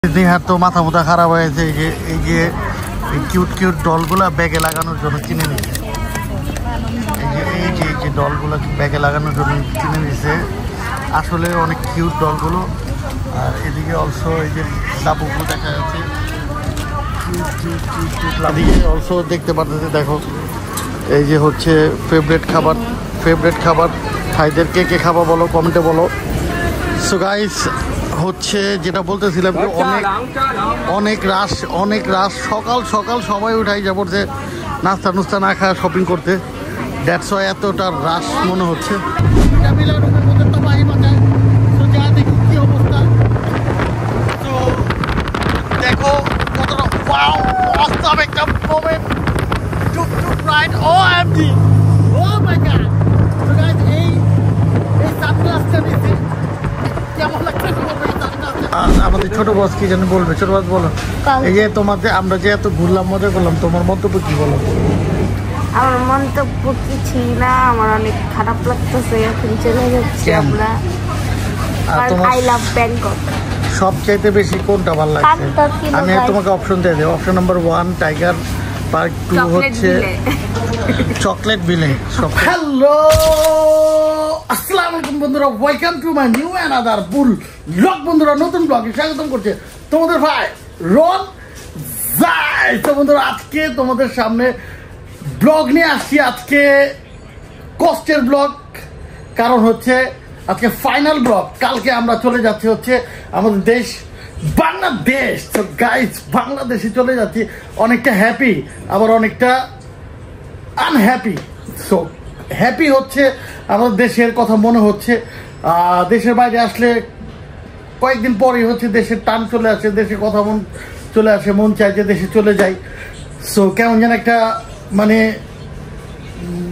নেহার তো মাথা মুথা খারাপ হয়েছে। এই যে কিউট কিউট ডলগুলো ব্যাগে লাগানোর জন্য কিনে নিচ্ছে। এই যে ডলগুলো ব্যাগে লাগানোর জন্য কিনে নিচ্ছে। আসলে অনেক কিউট ডলগুলো। আর এদিকে অলসো এই যে ডাবুগুলো দেখা যাচ্ছে, এদিকে অলসো দেখতে পারতেছে। দেখো এই যে হচ্ছে ফেভারিট খাবার ভাইদের কে খাবার বলো, কমেন্টে বলো। সো গাইস হচ্ছে যেটা বলতেছিলাম, অনেক রাশ সকাল সকাল সবাই উঠাই যা পড়ছে নাস্তা না খায় শপিং করতে। দ্যাটস ওয়াই এতটা রাশ মনে হচ্ছে। দেখো কতটা ওয়াও অসাম একটা মোমেন্ট। রাইট OMG, ও মাই গড। সো গাইস এই সানগ্লাসটা নিতে কেমন লাগছে আমাদের ছোট বস কি জানি বলবে। ছোট বস বলো, এই যে তোমাদের আমরা যে এত ঘুরলাম মজা করলাম, তোমার মন্তব্য কি বলো? আমার মন্তব্য কিছুই না, আমার অনেক খারাপ লাগতেছে। এখন চলে যাচ্ছি আমরা। I love Bangkok. সবচাইতে বেশি কোনটা ভালো লাগছে? আমি তোমাকে অপশন দিয়ে দেব। অপশন নাম্বার 1 টাইগার পার্ক, 2 হচ্ছে চকলেট বিলে। হ্যালো আসসালামু আলাইকুম বন্ধুরা, welcome to my new another bull blog. বন্ধুরা নতুন ব্লগে স্বাগতম করছে তোমাদের ভাই রন যাই। তো বন্ধুরা আজকে তোমাদের সামনে ব্লগ নিয়ে আসছি। আজকে কষ্টের ব্লগ, কারণ হচ্ছে আজকে ফাইনাল ব্লগ। কালকে আমরা চলে যাচ্ছি হচ্ছে আমাদের দেশ বাংলাদেশ। তো গাইস বাংলাদেশে চলে যাচ্ছি, অনেকটা হ্যাপি আবার অনেকটা আনহ্যাপি। সো হ্যাপি হচ্ছে আমাদের দেশের কথা মনে হচ্ছে। দেশের বাইরে আসলে কয়েকদিন পরেই হচ্ছে দেশের টান চলে আসে, দেশের কথা মন চলে আসে, মন চায় যে দেশে চলে যাই। সো কেমন যেন একটা মানে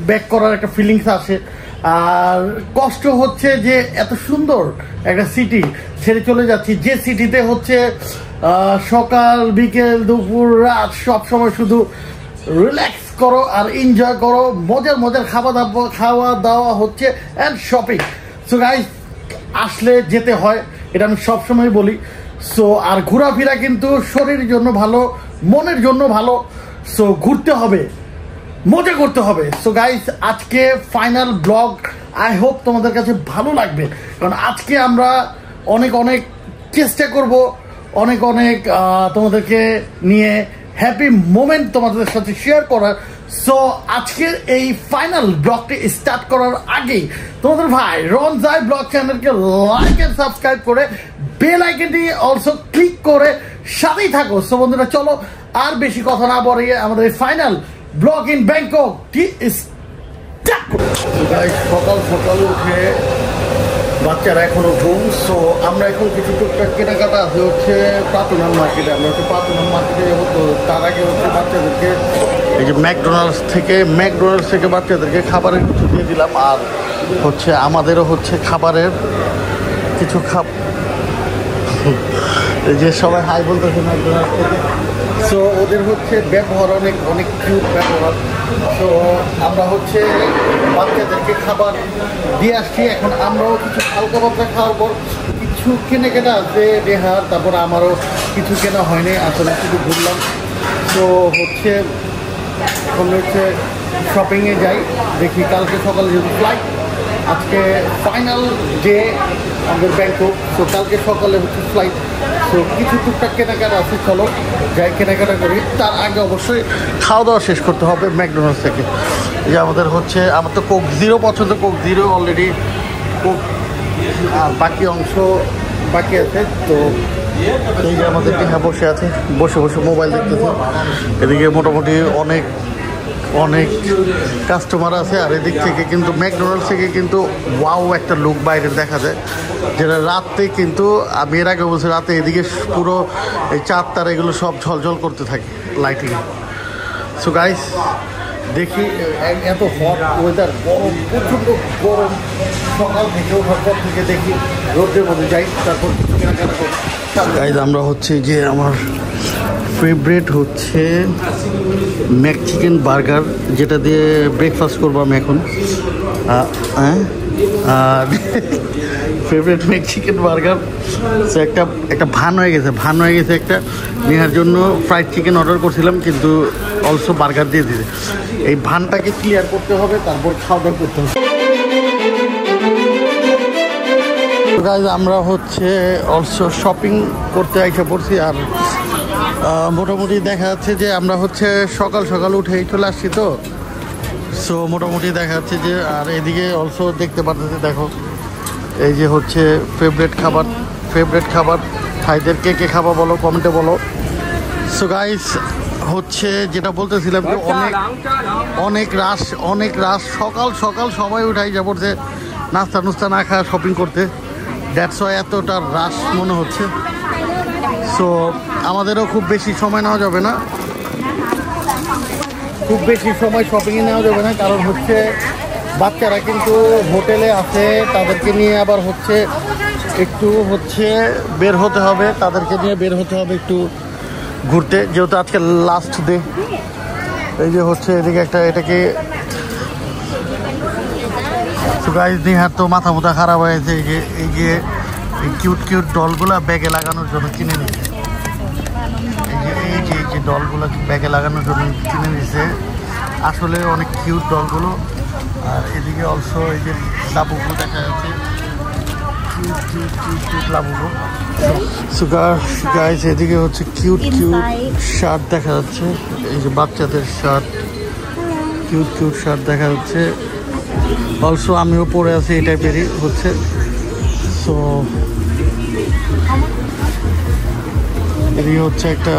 ব্যাক করার একটা ফিলিংস আসে। আর কষ্ট হচ্ছে যে এত সুন্দর একটা সিটি ছেড়ে চলে যাচ্ছি, যে সিটিতে হচ্ছে সকাল বিকেল দুপুর রাত সব সময় শুধু রিল্যাক্স করো আর এনজয় করো, মজার খাওয়া দাওয়া হচ্ছে অ্যান্ড শপিং। সো গাইস আসলে যেতে হয়, এটা আমি সবসময় বলি। সো আর ঘোরাফেরা কিন্তু শরীরের জন্য ভালো, মনের জন্য ভালো। সো ঘুরতে হবে, মজা করতে হবে। সো গাইস আজকে ফাইনাল ব্লগ, আই হোপ তোমাদের কাছে ভালো লাগবে, কারণ আজকে আমরা অনেক চেষ্টা করব অনেক তোমাদেরকে নিয়ে হ্যাপি মোমেন্ট তোমাদের সাথে শেয়ার করার। সো আজকের এই ফাইনাল ব্লগটি স্টার্ট করার আগেই তোমাদের ভাই রন যাই ব্লগ চ্যানেলকে লাইক এন্ড সাবস্ক্রাইব করে বেল আইকনটি অলসো ক্লিক করে সাথেই থাকো। সো বন্ধুরা চলো আর বেশি কথা না বাড়িয়ে আমাদের এই ফাইনাল ব্লগ ইন ব্যাংকক কি সকাল সকাল উঠে বাচ্চারা এখনো ঘুম। সো আমরা এখন কিছু টুকটাক কেনাকাটা আছে হচ্ছে প্রাতনাল মার্কেটে। আমরা হচ্ছে প্রাতনাল মার্কেটে যাবো। তো তার আগে হচ্ছে বাচ্চাদেরকে এই যে ম্যাকডোনাল্ডস থেকে বাচ্চাদেরকে খাবারের কিছু দিয়ে দিলাম। আর হচ্ছে আমাদেরও হচ্ছে খাবারের কিছু এই যে সবাই হাই বলতেছে ম্যাকডোনাল্ডস থেকে। সো ওদের হচ্ছে ব্যবহার অনেক কিউট ব্যবহার। তো আমরা হচ্ছে বাচ্চাদেরকে খাবার দিয়ে আসছি। এখন আমরাও কিছু হালকা পাতলা খাওয়ার পর কিছু কেনাকাটা আছে দেহার, তারপর আমারও কিছু কেনা হয়নি, আসলে শুধু ঘুরলাম। তো হচ্ছে এখন হচ্ছে শপিংয়ে যাই, দেখি কালকে সকালে যেহেতু ফ্লাইট, আজকে ফাইনাল ডে আমাদের ব্যাংকক। তো কালকে সকালে হচ্ছে ফ্লাইট। তো কিছু টুকটাক কেনাকাটা আছে, চলো যাই কেনাকাটা করি। তার আগে অবশ্যই খাওয়া দাওয়া শেষ করতে হবে ম্যাকডোনাল্ডস থেকে। যে আমাদের হচ্ছে আমার তো কোক জিরো পছন্দ, কোক জিরো অলরেডি কোক, আর বাকি অংশ বাকি আছে। তো এই যে আমাদের হ্যাঁ বসে আছে, বসে মোবাইল দেখতেছে। এদিকে মোটামুটি অনেক কাস্টমার আছে। আর এদিক থেকে কিন্তু ম্যাকডোনাল্ডস থেকে কিন্তু ওয়াও একটা লুক বাইরে দেখা যায়, যেটা রাতে কিন্তু আমি এর আগে বলছি রাতে এদিকে পুরো এই চার তার এগুলো সব ঝলঝল করতে থাকে লাইটিং। সো গাইস দেখি এত হট ওয়েদার, গরম প্রচণ্ড গরম, সকাল থেকে ওঠার পর থেকে দেখি রোদের মধ্যে যাই, তারপর কেনাকাটা করি। গাইস আমরা হচ্ছে যে আমার ফেভারিট হচ্ছে ম্যাক চিকেন বার্গার, যেটা দিয়ে ব্রেকফাস্ট করবো আমি এখন। আর ফেভারিট মেক্সিকান বার্গার। সো একটা ভান হয়ে গেছে একটা নেওয়ার জন্য ফ্রাইড চিকেন অর্ডার করছিলাম, কিন্তু অলসো বার্গার দিয়ে দিতে। এই ভানটাকে ক্লিয়ার করতে হবে, তারপর খাওয়া দাওয়া করতে হবে। গাইজ আমরা হচ্ছে অলসো শপিং করতে এসে পড়ছি, আর মোটামুটি দেখা যাচ্ছে যে আমরা হচ্ছে সকাল সকাল উঠেই চলে আসছি তো। সো মোটামুটি দেখা যাচ্ছে যে, আর এদিকে অলসো দেখতে পারতেছি, দেখো এই যে হচ্ছে ফেভারিট খাবার ভাইদের কে খাবা বলো, কমেন্টে বলো। সো গাইস হচ্ছে যেটা বলতেছিলাম যে অনেক রাশ সকাল সকাল সবাই উঠাই যা পড়ছে নাস্তা না খাওয়া শপিং করতে। দ্যাটস ওয়াই এতটা রাশ মনে হচ্ছে। সো আমাদেরও খুব বেশি সময় নেওয়া যাবে না, শপিংয়ে নেওয়া যাবে না, কারণ হচ্ছে বাচ্চারা কিন্তু হোটেলে আছে, তাদেরকে নিয়ে আবার হচ্ছে একটু হচ্ছে বের হতে হবে, একটু ঘুরতে, যেহেতু আজকে লাস্ট ডে। এই যে হচ্ছে এদিকে এটাকে গাইজ নিহার তো মাথা খারাপ হয়েছে। এই যে কিউট ডলগুলা ব্যাগে লাগানোর জন্য কিনে নিচ্ছে। এই যে ডলগুলো ব্যাগে লাগানোর জন্য কিনে নিচ্ছে, আসলে অনেক কিউট ডলগুলো। আর এদিকে অলসো এই যে লাবুগুলো দেখা যাচ্ছে, কিউট লাবুগুলো। গাইস এদিকে হচ্ছে কিউট শার্ট দেখা যাচ্ছে, এই যে বাচ্চাদের শার্ট, কিউট শার্ট দেখা যাচ্ছে। অলসো আমিও পরে আছি এই টাইপেরই হচ্ছে। সো এদিকে হচ্ছে একটু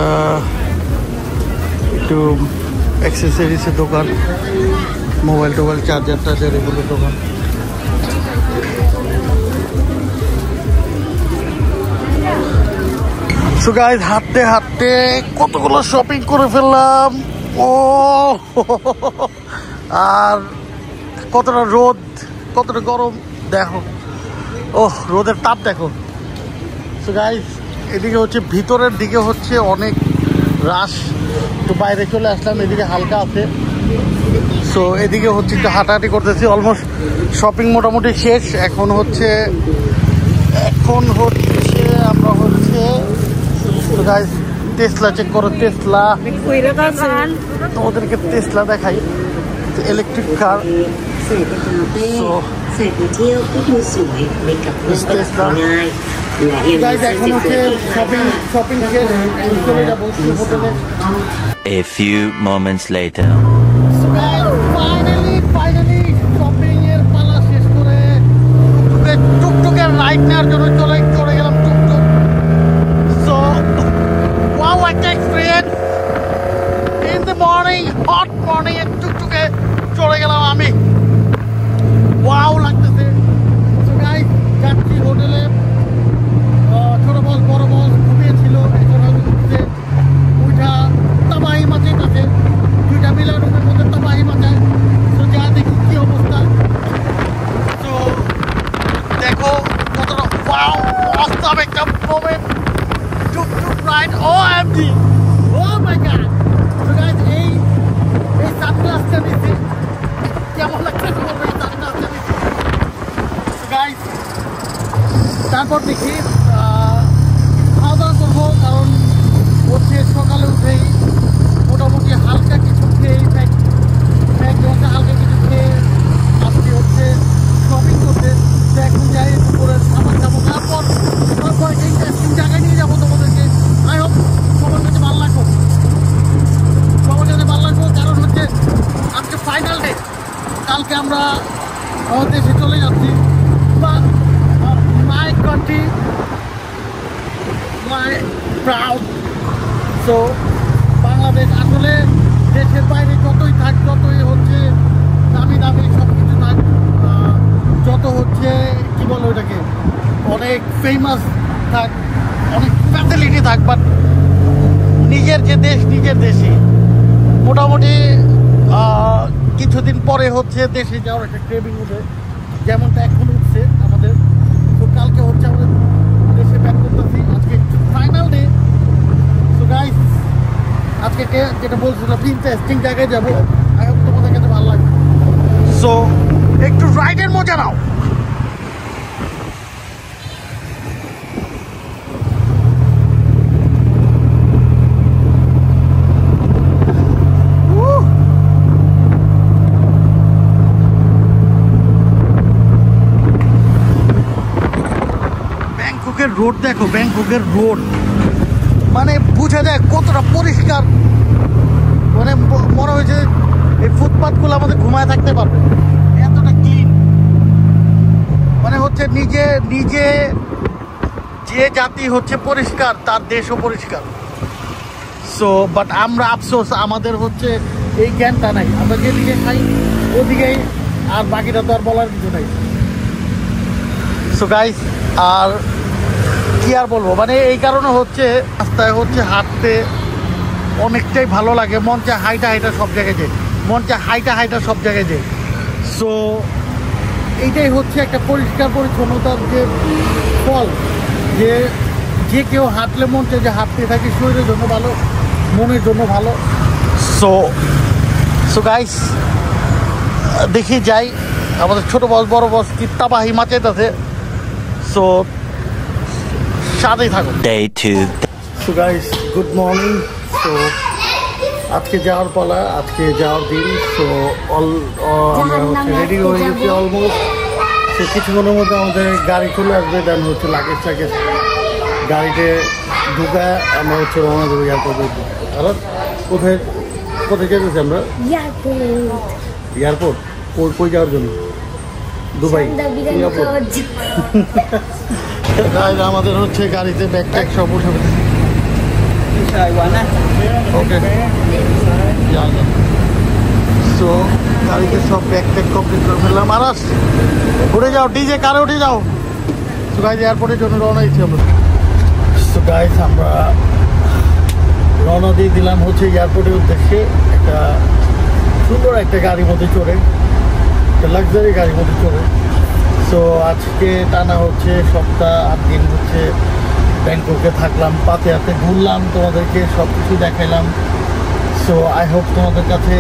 অ্যাক্সেসরিজের দোকান, মোবাইল চার্জার এগুলোর দোকান। সো গাইস হাঁটতে কতগুলো শপিং করে ফেললাম। আর কতটা রোদ, কতটা গরম দেখো, রোদের তাপ দেখো। সো গাইস এদিকে হচ্ছে ভিতরের দিকে হচ্ছে অনেক রাশ, তো বাইরে চলে আসলাম, এদিকে হালকা আছে। সো এদিকে হচ্ছে একটু হাঁটাহাঁটি করতেছি, অলমোস্ট শপিং মোটামুটি শেষ। এখন হচ্ছে আমরা হচ্ছে গাইস টেসলা চেক করো, টেসলা তোমাদেরকে টেসলা দেখাই, ইলেকট্রিক কার। এখন হচ্ছে শপিং শেষ, চলে যাবো হোটেলে। A few moments later. Finally shopping এর পালা শেষ করে টুকটুকের রাইড নেওয়ার জন্য চলে গেলাম টুকটুক। সো ওয়াও, একটা experience in the morning, hot morning এ টুকটুকে চলে গেলাম আমি। ওয়াও লাগতেছে। সো গাইস যাচ্ছি হোটেলে। ছোট বস বড় বস ঘুমিয়েছিল, এখন হচ্ছে উঠা তাবাহি মাঝে কাছে দুইটা মিলা রুমের মধ্যে তাবাহি মাঝে। তো যা দেখি কি অবস্থা। তো দেখো কতটা ওয়াও অসাম একটা মোমেন্ট, টুকটুক ride. OMG, oh my god। তো গাইস এই সানগ্লাসটা নিচ্ছি, কেমন লাগছে বলবো এই সানগ্লাসটা নিচ্ছি। তো গাইস তারপর দেখি খাওয়া দাওয়া করবো, কারণ হচ্ছে সকালে উঠেই মোটামুটি হালকা কিছু খেয়েই হালকা কিছু খেয়ে আসছি হচ্ছে শপিং করতে। তো এখন যাই দুপুরে খাবার খাবো, তারপর ইন্টারেস্টিং জায়গায় নিয়ে যাবো তোমাদেরকে। আই হোপ সবার কাছে ভালো লাগবো, কারণ হচ্ছে আজকে ফাইনাল ডে। কালকে আমরা আমাদের দেশে চলে যাচ্ছি, বা my country, my proud. So Bangladesh আসলে দেশের বাইরে যতই থাক, যতই হচ্ছে দামি সব কিছু থাক, যত হচ্ছে কি বলো ওটাকে, অনেক ফেমাস থাক, অনেক ফ্যাসিলিটি থাক, বাট নিজের যে দেশ, নিজের দেশই মোটামুটি কিছুদিন পরে হচ্ছে দেশে যাওয়ার একটা ক্রেভিং উঠে, যেমনটা এখন উঠছে আমাদের। তো কালকে হচ্ছে আমাদের দেশে ব্যাক করতেছি, আজকে ফাইনাল ডে। সো গাইস আজকে যেটা বলছিলাম ইন্টারেস্টিং জায়গায় যাবো, আই হোপ তোমাদের কাছে ভালো লাগবে। সো একটু রাইডের মজা নাও। রোড দেখো, ব্যাংককের রোড মানে বুঝা যায় কতটা পরিষ্কার। মানে মনে হয়েছে এই ফুটপাথগুলো আমাদের ঘুমায় থাকতে পারবে, এতটা ক্লিন। মানে হচ্ছে নিজে নিজে যে জাতি হচ্ছে পরিষ্কার, তার দেশও পরিষ্কার। সো বাট আমরা আফসোস, আমাদের হচ্ছে এই জ্ঞানটা নাই। আমরা যেদিকে খাই ওদিকেই, আর বাকিটা তো আর বলার কিছু নাই। সো গাইস, আর কি আর বলবো, মানে এই কারণে হচ্ছে রাস্তায় হচ্ছে হাঁটতে অনেকটাই ভালো লাগে। মন চায় হাইটা হাইটা সব জায়গায় যায়, মন চায় হাইটা হাইটা সব জায়গায় যায়। সো এইটাই হচ্ছে একটা পরিষ্কার পরিচ্ছন্নতার যে ফল, যে যে কেউ হাঁটলে মন চায় যে হাঁটতে থাকে, শরীরের জন্য ভালো, মনের জন্য ভালো। সো সো গাইস, দেখি যাই, আমাদের ছোট বস বড় বস কিত্তাবাহি মাচাইতেছে। সো সাথেই থাকুন। Day 2. So guys, good morning. So আজকে যাওয়ার পালা, আজকে যাওয়ার দিন। সো আমরা হচ্ছে রেডি হয়ে গেছি অলমোস্ট। সে কিছুক্ষণের মধ্যে আমাদের গাড়ি চলে আসবে, দেন হচ্ছে লাগেজ টাগেজ গাড়িতে ঢুকায় আমরা হচ্ছে রওনা দেবো এয়ারপোর্টে। আর কোথায় কোথায় যেতেছি আমরা? এয়ারপোর্ট। কই যাওয়ার জন্য? Dubai, Singapore. আমাদের হচ্ছে গাড়িতে ব্যাগ ট্যাগ সব উঠে ওকে। সো গাড়িতে সব ব্যাগ ট্যাগ কমপ্লিট করে ফেললাম। আরাস, উঠে যাও, ডিজে কারে উঠে যাও। সো গাইজ, এয়ারপোর্টের জন্য রওনা দিচ্ছি আমরা। সো গাইজ, আমরা রওনা দিয়ে দিলাম হচ্ছে এয়ারপোর্টের উদ্দেশ্যে। একটা সুন্দর একটা গাড়ির মধ্যে চড়ে, একটা লাক্সারি গাড়ির মধ্যে চড়ে। সো আজকে টানা হচ্ছে সপ্তাহ 8 দিন হচ্ছে ব্যাংককে থাকলাম, পাতে ঘুরলাম, তোমাদেরকে সব কিছু দেখাইলাম। সো আই হোপ তোমাদের কাছে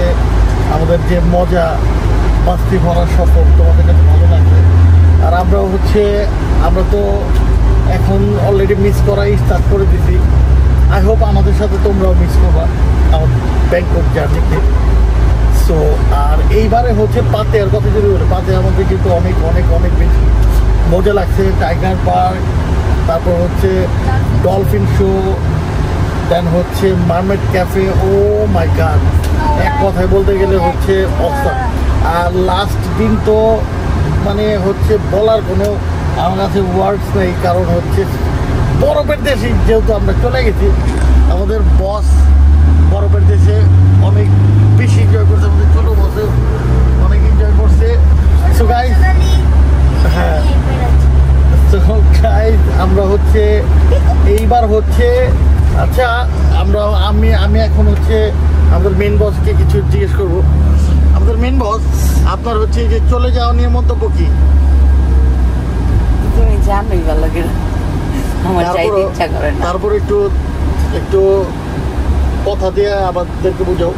আমাদের যে মজা, মাস্তি ভরা সফর তোমাদের কাছে ভালো লাগবে। আর আমরাও হচ্ছে, আমরা তো এখন অলরেডি মিস করাই স্টার্ট করে দিছি। আই হোপ আমাদের সাথে তোমরাও মিস করবা আমার ব্যাংকক জার্নিতে। সো আর এইবারে হচ্ছে পাতে আর কথা যদি বলে, পাতে আমাদের কিন্তু অনেক অনেক অনেক বেশি মজা লাগছে। টাইগার পার্ক, তারপর হচ্ছে ডলফিন শো, দেন হচ্ছে মারমেড ক্যাফে। ও মাই গড, এক কথায় বলতে গেলে হচ্ছে অসাম। আর লাস্ট দিন তো মানে হচ্ছে বলার কোনো আমার কাছে ওয়ার্ডস নেই, কারণ হচ্ছে বরফের দেশে যেহেতু আমরা চলে গেছি, আমাদের বস বরফের দেশে অনেক বেশি এনজয় করছে, আমাদের ছোটো বসে অনেক এনজয় করছে। সো গাইস, হ্যাঁ, সো গাইস, আমরা হচ্ছে এইবার হচ্ছে, আচ্ছা আমি এখন হচ্ছে আমাদের মেন বসকে কিছু জিজ্ঞেস করবো। আমাদের মেন বস, আপনার হচ্ছে যে চলে যাওয়া নিয়ে মন্তব্য কি? তুমি জানোই ভালো করে, আমার যাইতে ইচ্ছা করে না। তারপর একটু কথা দিয়ে আমাদেরকে বুঝাও।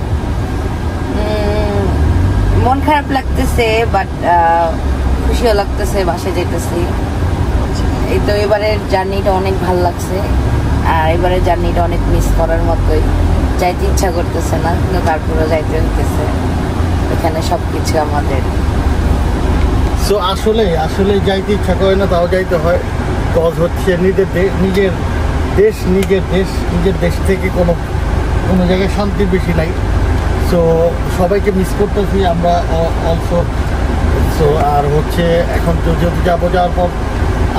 মন খারাপ লাগতেছে, বাট খুশিও লাগতেছে, বাসায় যাইতেছি। এই তো এবারের জার্নিটা অনেক ভালো লাগছে, আর এবারের জার্নিটা অনেক মিস করার মতোই। যাইতে ইচ্ছা করতেছে না, কিন্তু তারপরে যাইতে হইতেছে। এখানে সবকিছু আমাদের। সো আসলে যাইতে ইচ্ছা করে না, তাও যাইতে হয়। কজ হচ্ছে নিজের দেশ থেকে কোনো জায়গায় শান্তির বেশি নাই। সো সবাইকে মিস করতেছি আমরা অলসো। সো আর হচ্ছে এখন তো যেহেতু যাওয়ার পর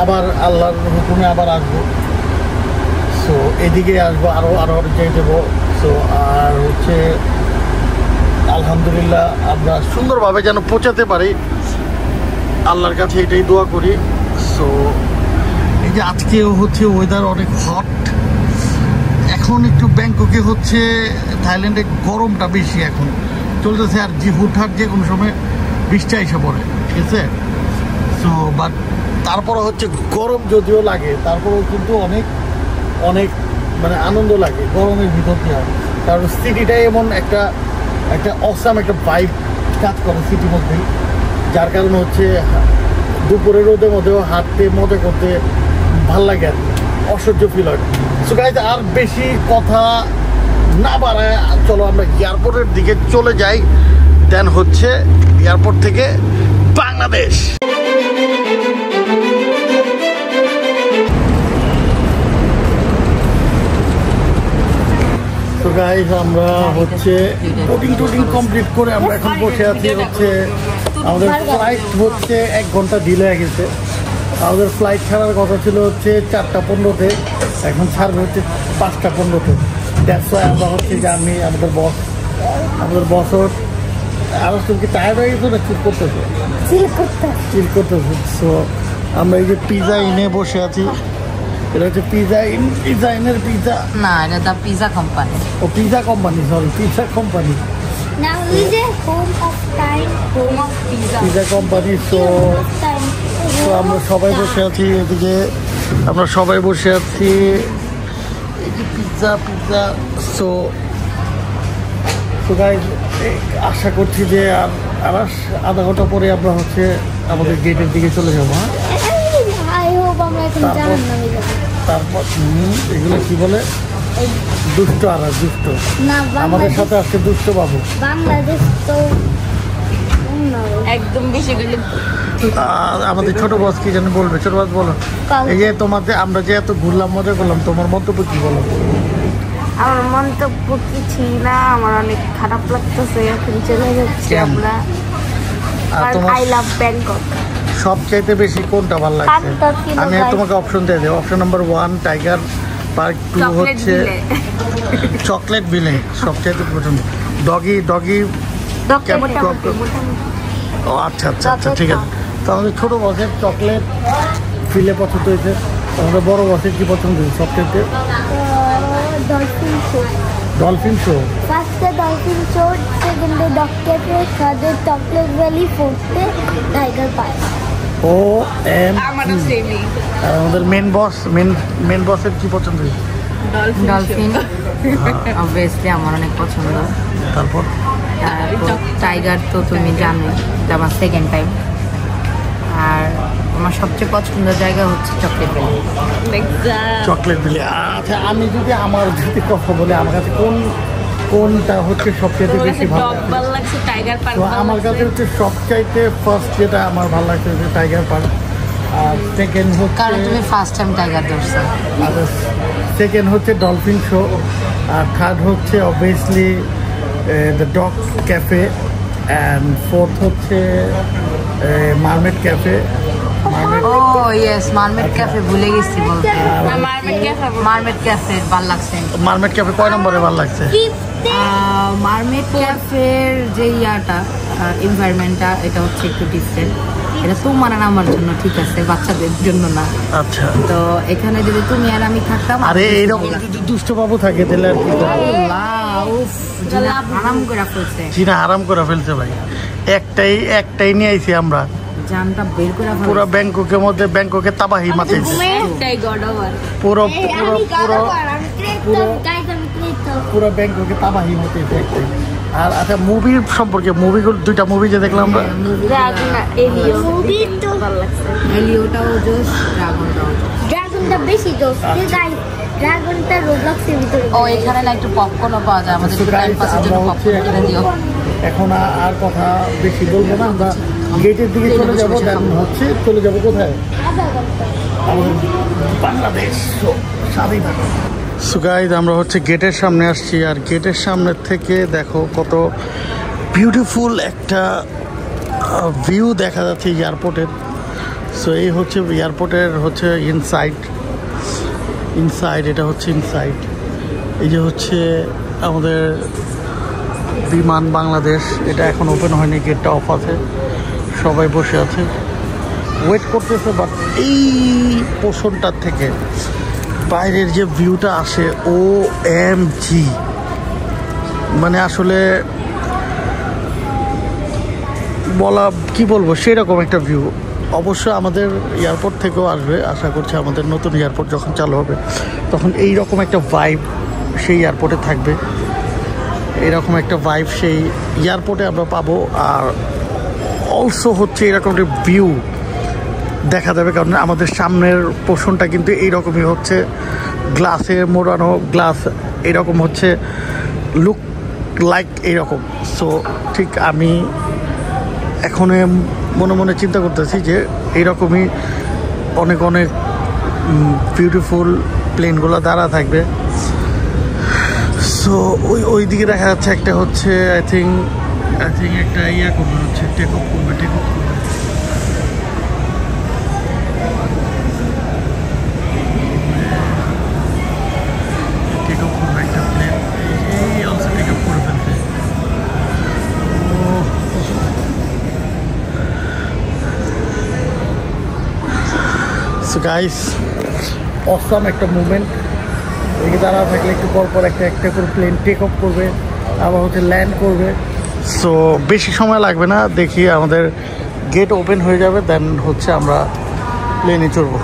আবার আল্লাহর হুকুমে আবার আসবো। সো এদিকে আসবো, আরও যেয়ে দেবো। সো আর হচ্ছে আলহামদুলিল্লাহ আমরা সুন্দরভাবে যেন পৌঁছাতে পারি, আল্লাহর কাছে এটাই দোয়া করি। সো এই যে আজকেও হচ্ছে ওয়েদার অনেক হট। এখন একটু ব্যাংককে হচ্ছে থাইল্যান্ডে গরমটা বেশি এখন চলতেছে, আর হুটহাট যে কোনো সময় বৃষ্টি এসে পড়ে, ঠিক আছে। সো বাট তারপরে হচ্ছে গরম যদিও লাগে, তারপরেও কিন্তু অনেক অনেক মানে আনন্দ লাগে গরমের ভিতর দিয়ে। কারণ সিটিটাই এমন একটা অসাম একটা ভাইব কাজ করে সিটির মধ্যেই, যার কারণে হচ্ছে দুপুরের রোদের মধ্যেও হাঁটতে মজা করতে ভাল লাগে আর অসহ্য ফিল হয়। সো গাইজ, আর বেশি কথা না বাড়ায় চলো আমরা এয়ারপোর্টের দিকে চলে যাই, দেন হচ্ছে এয়ারপোর্ট থেকে বাংলাদেশ। গাইস আমরা হচ্ছে বোটিং কমপ্লিট করে আমরা এখন বসে আছি হচ্ছে আমাদের ফ্লাইট হচ্ছে 1 ঘন্টা ডিলে হয়ে গেছে। আমাদের ফ্লাইট ছাড়ার কথা ছিল হচ্ছে 4টা 15-তে, এখন ছাড়বে হচ্ছে 5টা 15-তে। দ্যাটস ওয়াই আমরা হচ্ছে যে আমাদের বস আরো কি টায়ার্ড হয়ে গেছে না চিল করতেছে। সো আমরা এই যে পিজা ইনে বসে আছি, এটা হচ্ছে পিজা ইনের পিজা না, এটা দা পিজা কোম্পানি। ও pizza company, sorry pizza company, Now we the home of pizza. Pizza company. So আমরা সবাই বসে আছি এদিকে, আমরা সবাই বসে আছি এই যে পিজা। সো গাইস আশা করছি যে আর আধা ঘন্টা পরে আমরা হচ্ছে আমাদের গেটের দিকে চলে যাবো। হ্যাঁ, I hope আমরা এখন জানান না তারপর এগুলো কি বলে দুষ্ট না আমাদের সাথে আসছে দুষ্ট বাবু। বাংলাদেশ তো একদম বেশি গেলে আমাদের ছোট বস কি জানি বলবে, ছোট বস বলো। এই যে তোমাদের আমরা যে এত ঘুরলাম মজা করলাম, তোমার মন্তব্য কি বলো? আমার মন্তব্য কিছু না, আমার অনেক খারাপ লাগতেছে, এখন চলে যাচ্ছি আমরা। I love Bangkok. সবচাইতে বেশি কোনটা ভালো লাগছে? আমি তোমাকে অপশন দিয়ে দেবো। অপশন নাম্বার 1 টাইগার পার্ক, 2 হচ্ছে চকলেট বিলে সবচাইতে পছন্দ, ডগি ও আচ্ছা ঠিক আছে। তো আমাদের ছোটো বসের চকলেট বিলে পছন্দ হয়েছে, আমাদের বড় বসের কি পছন্দ হয়েছে সবচাইতে? Dolphin show. ফার্স্টে ডলফিন শো, সেকেন্ডে ডক্টরে, থার্ডে চকলেট ভ্যালি, ফোর্থে টাইগার পার্ক। আমাদের মেন বসের কি পছন্দ হয়েছে? ডলফিন অবভিয়াসলি আমার অনেক পছন্দ। তারপর টাইগার তো তুমি জানো, এটা আমার সেকেন্ড টাইম। আর আমার সবচেয়ে পছন্দের জায়গা হচ্ছে চকলেট ভ্যালি। আচ্ছা, আমি যদি কথা বলি, আমার কাছে কোনটা হচ্ছে সবচাইতে বেশি ভালো লাগছে? Tiger park. তো আমার কাছে হচ্ছে সবচাইতে ফার্স্ট যেটা আমার ভালো লাগছে হচ্ছে টাইগার পার্ক, আর সেকেন্ড হচ্ছে, কারণ তুমি ফার্স্ট টাইম টাইগার ধরছো। সেকেন্ড হচ্ছে ডলফিন শো, আর থার্ড হচ্ছে obviously the dog cafe, and fourth হচ্ছে মারমেড ক্যাফে। ও ইয়েস, মারমেড ক্যাফে ভুলে গেছি বলতে। মারমেড ক্যাফে ভালো লাগছে। মারমেড ক্যাফে কয় নম্বরে ভালো লাগছে? মারমেড ক্যাফের যে এনভায়রনমেন্টটা, এটা হচ্ছে একটু ডিফারেন্ট। এটা তোমার আর আমার জন্য ঠিক আছে, বাচ্চাদের জন্য না। আচ্ছা, তো এখানে যদি তুমি আর আমি থাকতাম, আরে এইরকম যদি দুষ্ট বাবু থাকে তাহলে আর কি হারাম করে ফেলছে ভাই। একটাই নিয়ে আইছি আমরা, জানটা বের করে পুরো ব্যাংককে তাবাহি মাথাইছে পুরো ব্যাংককে তাবাহি মাথাইছে একটাই। আর আচ্ছা, মুভির সম্পর্কে, দুইটা মুভি যে দেখলাম আমরা, এলিওটাও জোশ, ড্রাগনটা বেশি জোশ। ড্রাগনটা রোবলক্সের ভিতরে। ও এখানে না একটু পপকর্নও পাওয়া যায়, আমাদের একটু টাইম পাসের জন্য পপকর্ন কিনে দিও। এখন আর কথা বেশি বলবো না, আমরা গেটের দিকে চলে যাবো। চলে যাবো কোথায়? আমাদের বাংলাদেশ স্বাধীন। সো গাইস, আমরা হচ্ছে গেটের সামনে আসছি, আর গেটের সামনে থেকে দেখো কত বিউটিফুল একটা ভিউ দেখা যাচ্ছে এয়ারপোর্টের। সো এই হচ্ছে এয়ারপোর্টের হচ্ছে ইনসাইড, এটা হচ্ছে ইনসাইড। এই যে হচ্ছে আমাদের বিমান বাংলাদেশ, এটা এখন ওপেন হয়নি, গেটটা অফ আছে, সবাই বসে আছে ওয়েট করতেছে। বাট এই পোর্শনটার থেকে বাইরের যে ভিউটা আসে, OMG, মানে আসলে কি বলবো, সেরকম একটা ভিউ। অবশ্যই আমাদের এয়ারপোর্ট থেকেও আসবে, আশা করছি আমাদের নতুন এয়ারপোর্ট যখন চালু হবে তখন এই রকম একটা ভাইব সেই এয়ারপোর্টে থাকবে, এরকম একটা ভাইব সেই এয়ারপোর্টে আমরা পাবো। আর অলসো হচ্ছে এরকম একটা ভিউ দেখা যাবে, কারণ আমাদের সামনের পোর্শনটা কিন্তু এইরকমই হচ্ছে, গ্লাসে মোড়ানো, গ্লাস এরকম হচ্ছে, লুক লাইক এইরকম। সো ঠিক আমি এখন মনে চিন্তা করতেছি যে এইরকমই অনেক বিউটিফুল প্লেনগুলো দাঁড়া থাকবে। সো ওই দিকে দেখা যাচ্ছে একটা হচ্ছে আই থিঙ্ক একটা ইয়া করবে হচ্ছে টেক অফ করবে একটা প্লেন এই অলসো টেক অফ করে ফেলছে। সো গাইস অসাম একটা মুভমেন্ট। এদিকে দাঁড়া থাকলে একটু পর একটা করে প্লেন টেক অফ করবে, আবার হচ্ছে ল্যান্ড করবে। সো বেশি সময় লাগবে না, দেখি আমাদের গেট ওপেন হয়ে যাবে, দেন হচ্ছে আমরা প্লেনে চড়বো।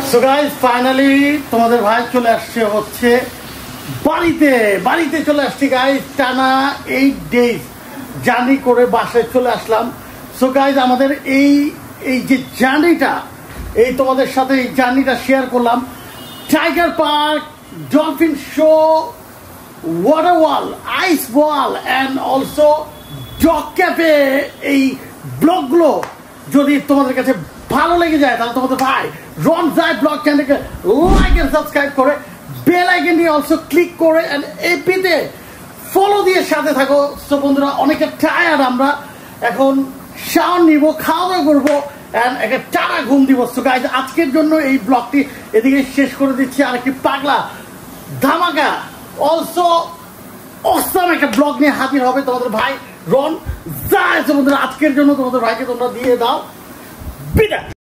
সো গাইস ফাইনালি তোমাদের ভাই চলে আসছে হচ্ছে বাড়িতে চলে আসছি গাইস। টানা 8 days জার্নি করে বাসায় চলে আসলাম। সো গাইস আমাদের এই যে জার্নিটা, এই তোমাদের সাথে এই জার্নিটা শেয়ার করলাম। Tiger park, dolphin show, water wall, ice wall and also dog cafe, এই ব্লগগুলো যদি তোমাদের কাছে ভালো লেগে যায় তাহলে তোমাদের ভাই রন জাই ব্লগ চ্যানেলকে লাইক এন্ড সাবস্ক্রাইব করে বেল আইকন দিয়ে অলসো ক্লিক করে এন্ড এপিতে ফলো দিয়ে সাথে থাকো। সো বন্ধুরা অনেকটা টায়ার্ড, আমরা এখন শাওয়ার নিব, খাওয়া দাওয়া করবো এন্ড একটা টানা ঘুম দিব। সো গাইজ আজকের জন্য এই ব্লগটি এদিকে শেষ করে দিচ্ছি। আর একটি পাগলা ধামাকা অলসো অসাম একটা ব্লগ নিয়ে হাজির হবে তোমাদের ভাই রন জাই। বন্ধুরা আজকের জন্য তোমাদের ভাইকে তোমরা দিয়ে দাও বিদায়।